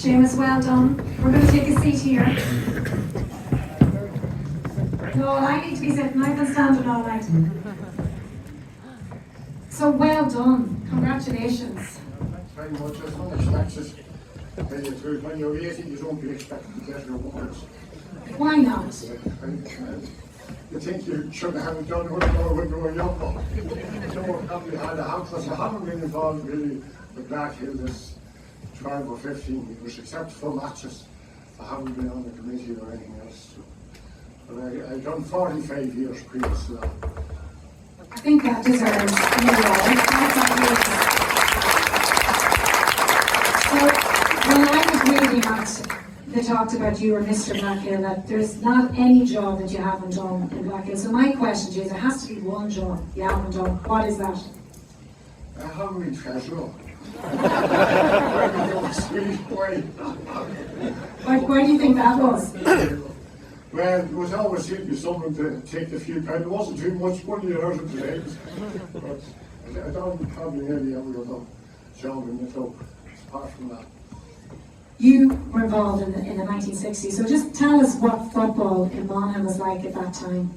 Seamus, well done. We're going to take a seat here. No, I need to be sitting. I've been standing all night. So well done. Congratulations. Thanks very much. I don't expect it. Tell you the truth, when you're 80, you don't be expected to get your awards. Why not? You think you should have it done when you were younger. So probably had a house, because I haven't been involved really with Blackhill this 12 or 15 years, except for matches. I haven't been on the committee or anything else. But I've done 45 years previous to that. I think that deserves an award. So when I was reading that, they talked about you or Mr. Blackhill, that there's not any job that you haven't done in Blackhill. So my question to you is, there has to be one job you haven't done. What is that? I haven't been treasurer. Sweet boy. Where do you think that was? Well, it was always seemed to be someone to take a few pounds. It wasn't too much money in other days, but I don't probably nearly every other job in the club, apart from that. You were involved in the 1960s, so just tell us what football in Monaghan was like at that time.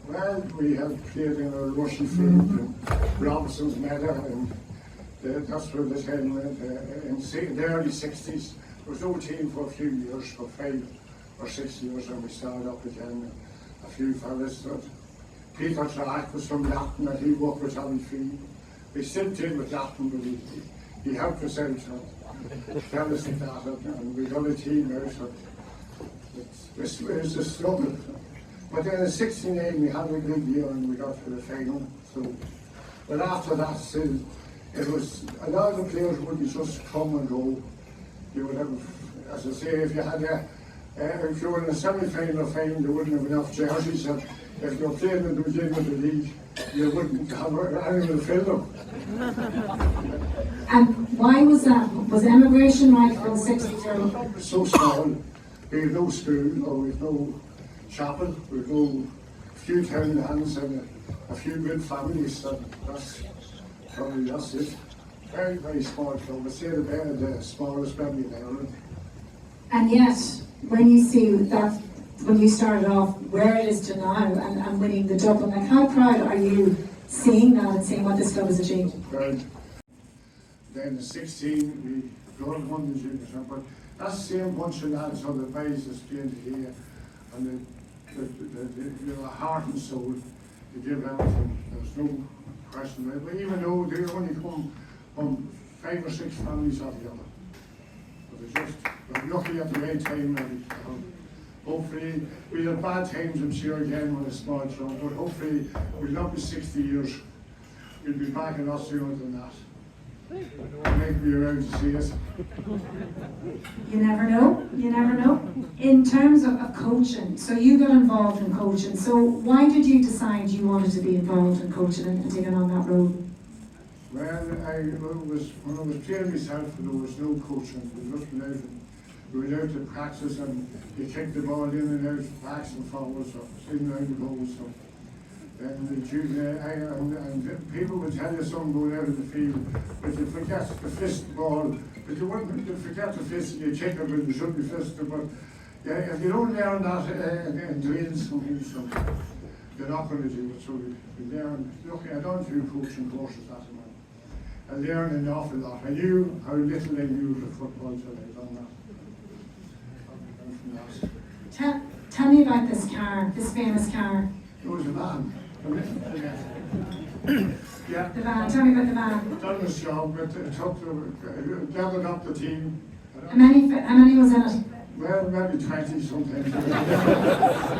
Well, we had played in a Russian field in Robinson's Meadow, and that's where the team went. In the early 60s, there was no team for a few years, for 5 or 6 years, and we started up again. A few fellas. Peter Clark was from Latin, and he worked with Tommy Fee. We still did with Latin, but he helped us out. Fellas like that, and we got a team out. So it was a struggle. But then in '69 we had a good year and we got to the final. So, but after that, still, it was a lot of the players wouldn't just come and go. You would have, as I say, if you had if you were in a semi-final or final, you wouldn't have enough jerseys. And if you were playing in the beginning of the league, you wouldn't have anyone to fill them. And why was that? Was emigration right from the 60s? It was so small. We had no school, or we had no chapel, we had no few town hands and a few good families, and that's it. Very, very small club. I'd say the smallest family in Ireland. And yet, when you see that, when you started off, where it is to now, and winning the Dublin, like how proud are you seeing that and seeing what this club has achieved? Proud. Then in 16 we got won the junior, but that's the same bunch of lads on the base that's playing here, and the heart and soul to give everything. There's no question about it. But even though they only come from 5 or 6 families altogether, but we're lucky at the right time. And hopefully we'll have bad times, I'm sure, again with a small club, but hopefully we'll not be 60 years. We'll be back a lot sooner than that. Make me around to see us. You never know, you never know. In terms of coaching, so you got involved in coaching, so why did you decide you wanted to be involved in coaching and taking on that role? Well, when I was playing myself, there was no coaching. We went out to practice and you kicked the ball in and out, backs and forwards, or in and out the goals. And people would tell you something going out of the field, but you forget to fist the ball, but you wouldn't forget to fist it, you kick it when you should be fisted. But yeah, if you don't learn that in drills, you're not going to do it. So we learn. Look, I don't do coaching courses at the moment. I learned an awful lot. I knew how little I knew of football until I done that. Tell me about this car, this famous car. It was a van. Yeah. The van, tell me about the van. Done this job, but gathered up the team. How many was in it? Well, maybe 20 sometimes. There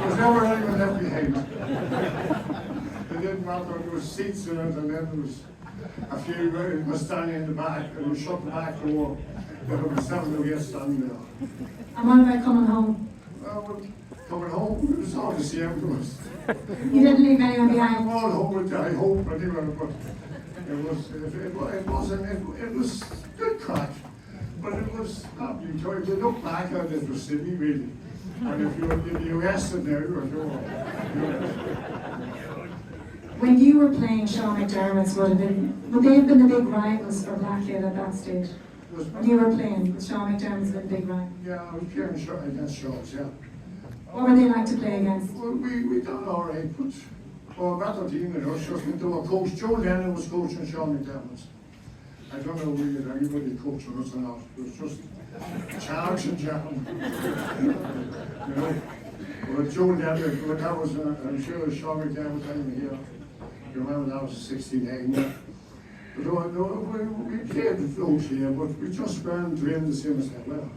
was never anyone left behind. It didn't matter, there was seats in it, and then there was a few was standing in the back, and we shut the back door. There was 7 or 8 standing there. And what about coming home? Well, coming home, it was all the same to us. You didn't leave anyone behind? I'm all home, I hope, anyway, but it was good crack. But it was not you if you look back at it, it was silly really. And if you asked it now, when you were playing, Sean McDermott's would they have been the big rivals for Blackhill at that stage? when you were playing with Sean McDermott's little big Ryan? Yeah, I was playing against Shaw's, yeah. What were they like to play against? Well, we done all right, but better team than us. Just they were coach. Joe Lennon was coaching Sean McDermott's. I don't know if we had anybody coaching us or not. It was just Charles and Japan. You know. But Joe Lennon, but that was, I'm sure Sean McDermott time here. You remember that was 69. Yeah. But no, we played the float here, but we just weren't doing the same as that well.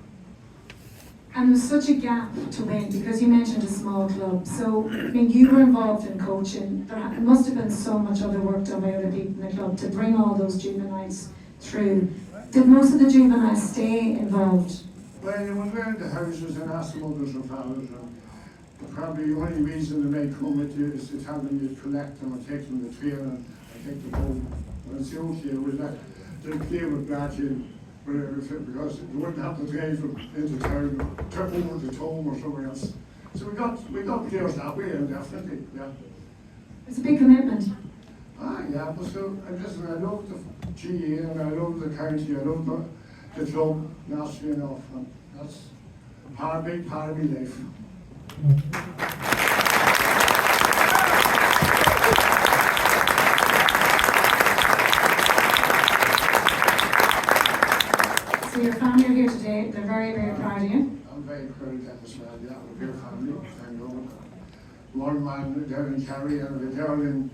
And there was such a gap to win because you mentioned a small club. So, I mean, you were involved in coaching. There must have been so much other work done by other people in the club to bring all those juveniles through. Did most of the juveniles stay involved? Well, they went around the houses and asked mothers and fathers. And probably the only reason they may come with you is to tell them you collect them and take them to training and take them home. And it's okay with that. They play with Blackhill. Because you wouldn't have to drive them into town, trip over to Tome or somewhere else. So we got players that way, and definitely, yeah. It's a big commitment. Yeah, but so, listen, I love the GAA and I love the county, I love the club, naturally enough, and that's a big part of my life. So your family are here today, they're very, very proud of you. I'm very proud of them as well, yeah, we're a family, thank God. One man down in Kerry and a girl in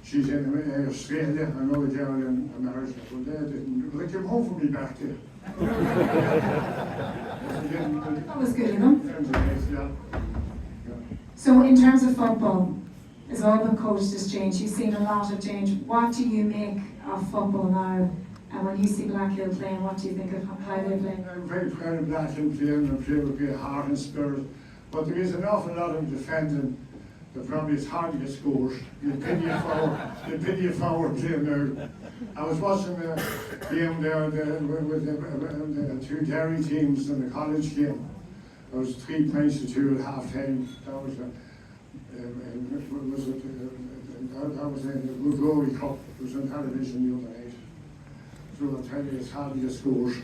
she's in Australia, another girl in America. Well, they came home for me back there. That was good of them. Yeah. So in terms of football, as all been coached has changed, you've seen a lot of change. What do you make of football now? And when you see Blackhill playing, what do you think of how they play? I'm very proud of Blackhill playing and play with great heart and spirit. But there is an awful lot of defending that probably it's hard to get scores. You pity a forward playing now. I was watching the game there with the two Derry teams in the college game. There was 3 points to 2 at half time. That was in the Glory Cup. It was on television the other night. So I'll tell you, it's hard to get scores.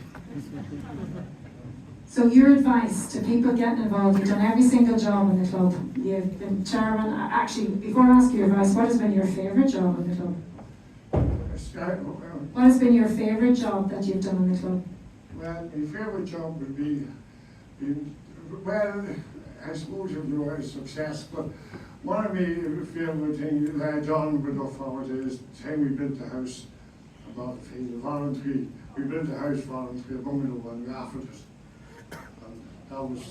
So your advice to people getting involved, you've done every single job in the club. You've been chairman. Actually, before I ask you your advice, what has been your favourite job in the club? What has been your favourite job that you've done in the club? Well, my favourite job would be, well, I suppose it was a success, but one of my favourite things that I've done with the forward is the time we built the house above the field, voluntary. We built the house voluntary, a bungalow, and we offered it. And I was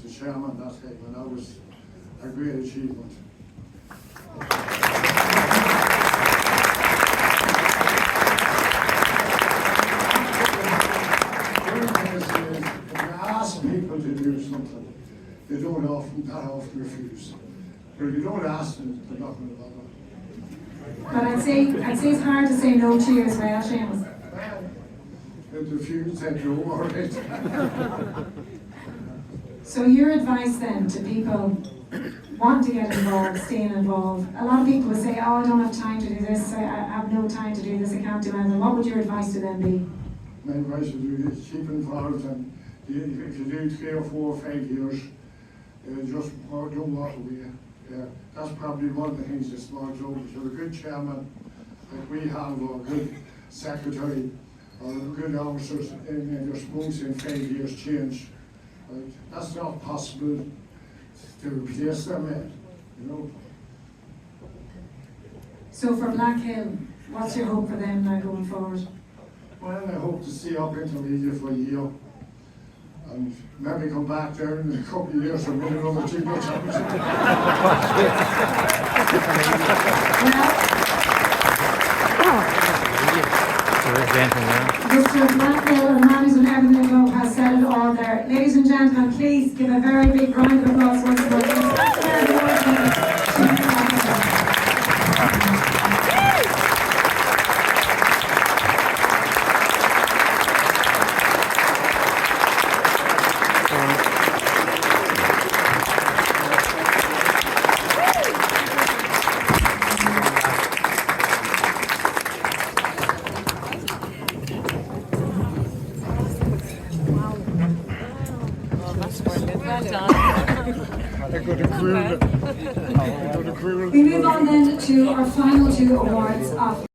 the chairman that time, and that was a great achievement. If you ask people to do something, they don't often refuse. But if you don't ask them, they're not going to bother. But I'd say it's hard to say no to you as well, Seamus. If the few said no, all right. So your advice then to people wanting to get involved, staying involved, a lot of people will say, oh, I don't have time to do this, I have no time to do this, I can't do anything. What would your advice to them be? My advice would be keep involved, and if you do 3 or 4 or 5 years, just don't walk away. That's probably one of the things that small clubs. You're a good chairman, like we have, or a good secretary, or good officers, and you're supposed to in 5 years change. Right? That's not possible to replace them in, you know. So for Blackhill, what's your hope for them now going forward? Well, I hope to stay up intermediate for a year and maybe come back there in a couple of years and win another junior championship. Mr. Blackhill and management everything above has said it all there. Ladies and gentlemen, please give a very big round of applause once more. We move on then to our final two awards of